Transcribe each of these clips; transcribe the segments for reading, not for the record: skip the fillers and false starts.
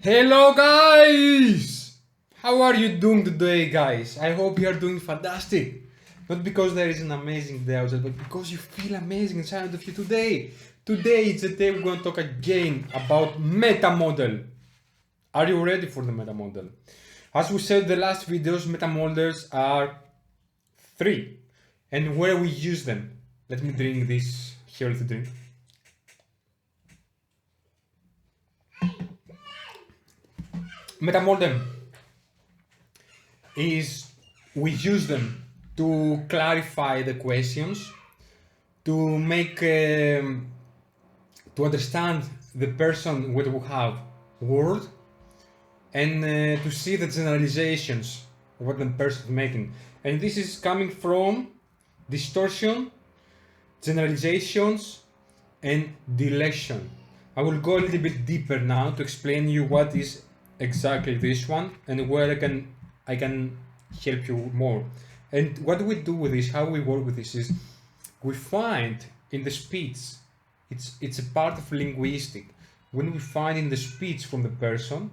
Hello guys! How are you doing today, guys? I hope you are doing fantastic. Not because there is an amazing day outside, but because you feel amazing inside of you today. Today is the day we're going to talk again about meta model. Are you ready for the meta model? As we said in the last videos, meta models are three, and where we use them. Let me drink this healthy drink. Meta model is we use them to clarify the questions, to make to understand the person what we have word, and to see the generalizations of what the person is making. And this is coming from distortion, generalizations, and deletion. I will go a little bit deeper now to explain you what is exactly this one and where I can help you more. And what we do with this, how we work with this is we find in the speech, it's a part of linguistic. When we find in the speech from the person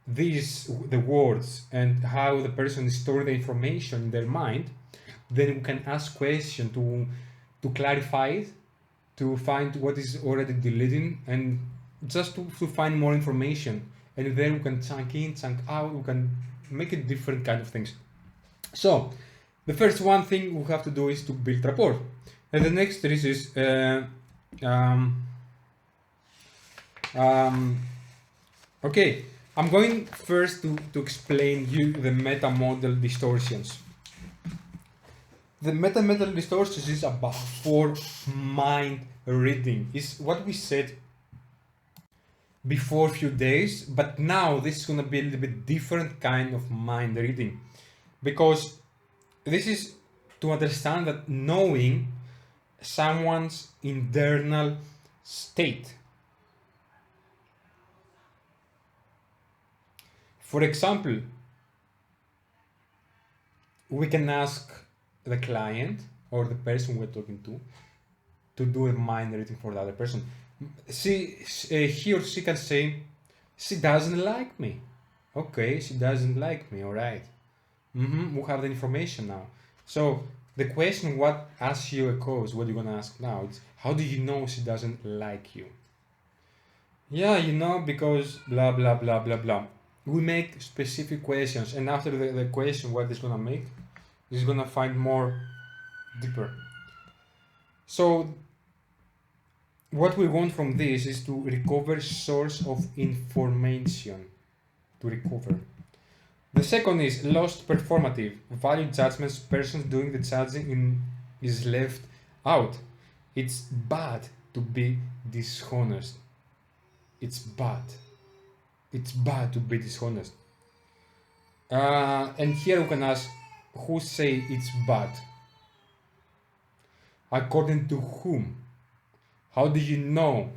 the words and how the person is storing the information in their mind, then we can ask questions to clarify it, to find what is already deleted, and just to find more information. And then we can chunk in, chunk out, we can make it different kind of things. So the first one thing we have to do is to build rapport, and the next is okay, I'm going first to explain you the meta model distortions. The meta model distortions is about for mind reading. Is what we said before a few days, but now this is going to be a little bit different kind of mind reading, because this is to understand that knowing someone's internal state. For example, we can ask the client or the person we're talking to do a mind reading for the other person. He or she can say, she doesn't like me. Okay, she doesn't like me, all right. We have the information now. So the question what asks you a cause, what you're gonna ask now, it's how do you know she doesn't like you? Yeah, because blah blah blah blah blah. We make specific questions, and after the question what is gonna make is gonna find more deeper. So what we want from this is to recover source of information, to recover. The second is lost performative value judgments. Person doing the judging is left out. It's bad to be dishonest. It's bad. It's bad to be dishonest. And here we can ask, who say it's bad? According to whom? How do you know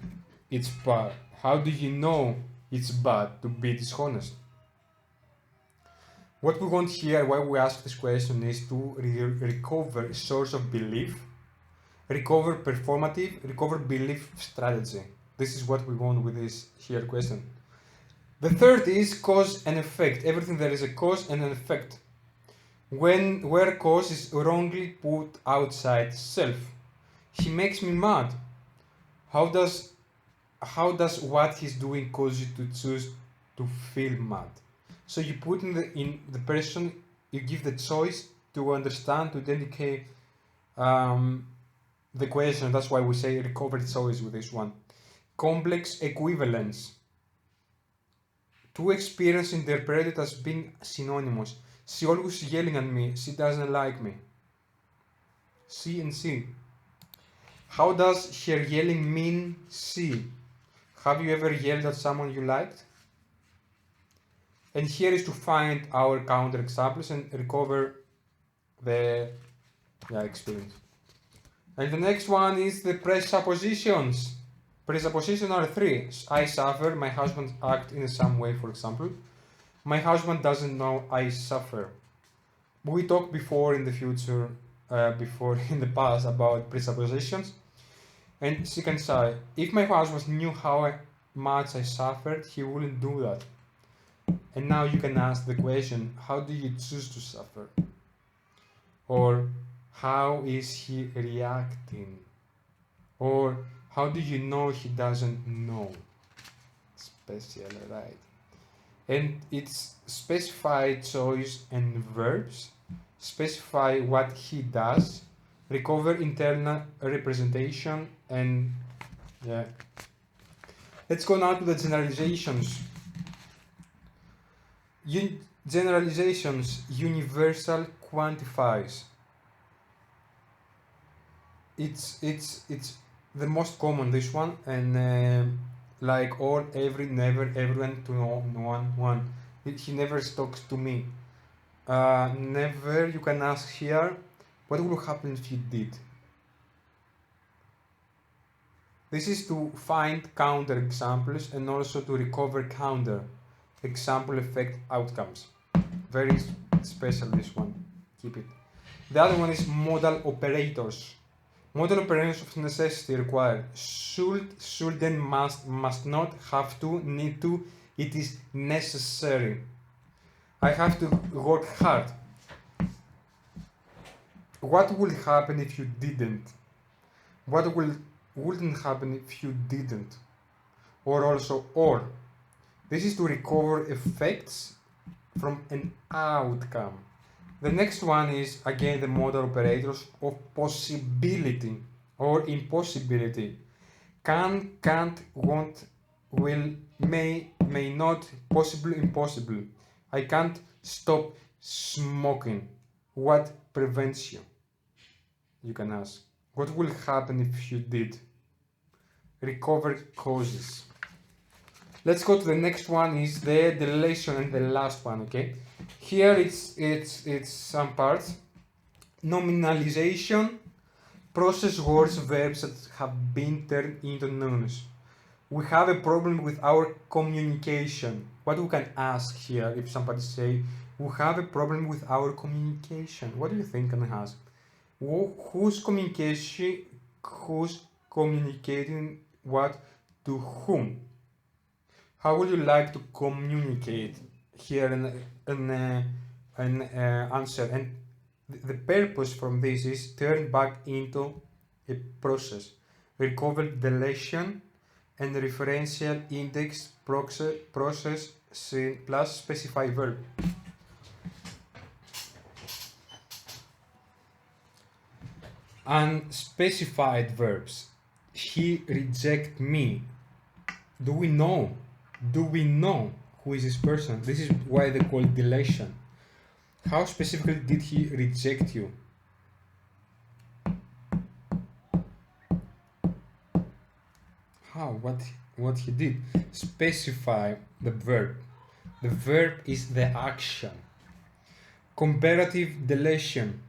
it's bad? How do you know it's bad to be dishonest? What we want here, why we ask this question, is to recover source of belief, recover performative, recover belief strategy. This is what we want with this here question. The third is cause and effect. Everything there is a cause and an effect. Where cause is wrongly put outside self. He makes me mad. How does what he's doing cause you to choose to feel mad? So you put in the person, you give the choice to understand, to dedicate the question. That's why we say recovered choice with this one. Complex equivalence. Two experiences interpreted as being synonymous. She always yelling at me. She doesn't like me. C and C. How does her yelling mean she? Have you ever yelled at someone you liked? And here is to find our counter examples and recover the experience. And the next one is the presuppositions. Presuppositions are three. I suffer, my husband acts in some way, for example. My husband doesn't know I suffer. We talked before in the future, before in the past about presuppositions. And she can say, if my husband knew how much I suffered, he wouldn't do that. And now you can ask the question, how do you choose to suffer? Or how is he reacting? Or how do you know he doesn't know? Special, right? And it's specify choice and verbs, specify what he does, recover internal representation, and yeah. Let's go now to the generalizations. Generalizations, universal quantifies. It's the most common, this one, and like all, every, never, everyone, to no one. He never talks to me. Never, you can ask here, what will happen if you did? This is to find counter examples and also to recover counter example effect outcomes. Very special, this one. Keep it. The other one is modal operators. Modal operators of necessity require should, shouldn't, must not, have to, need to, it is necessary. I have to work hard. What will happen if you didn't? What wouldn't happen if you didn't? Or also or. This is to recover effects from an outcome. The next one is again the modal operators of possibility or impossibility. Can, can't, won't, will, may not, possible, impossible. I can't stop smoking. What prevents you? You can ask. What will happen if you did? Recover causes. Let's go to the next one, is the deletion, and the last one, okay? Here it's some parts. Nominalization, process words, verbs that have been turned into nouns. We have a problem with our communication. What we can ask here, if somebody say, we have a problem with our communication. What do you think can ask? Who's communicating what to whom? How would you like to communicate? Here an answer, and the purpose from this is turn back into a process, recover deletion, and referential index process plus specify verb. Unspecified verbs. He reject me. Do we know? Do we know who is this person? This is why they call deletion. How specifically did he reject you? How? What he did? Specify the verb. The verb is the action. Comparative deletion.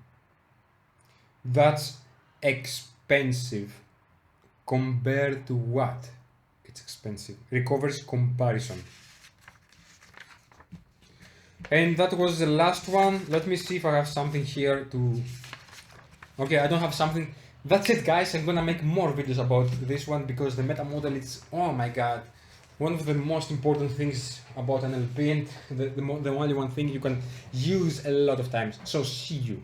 That's expensive. Compared to what? It's expensive. Recovers comparison. And that was the last one. Let me see if I have something here to... Okay, I don't have something. That's it, guys. I'm gonna make more videos about this one because the meta model is, oh my god, one of the most important things about NLP, and the only one thing you can use a lot of times. So see you.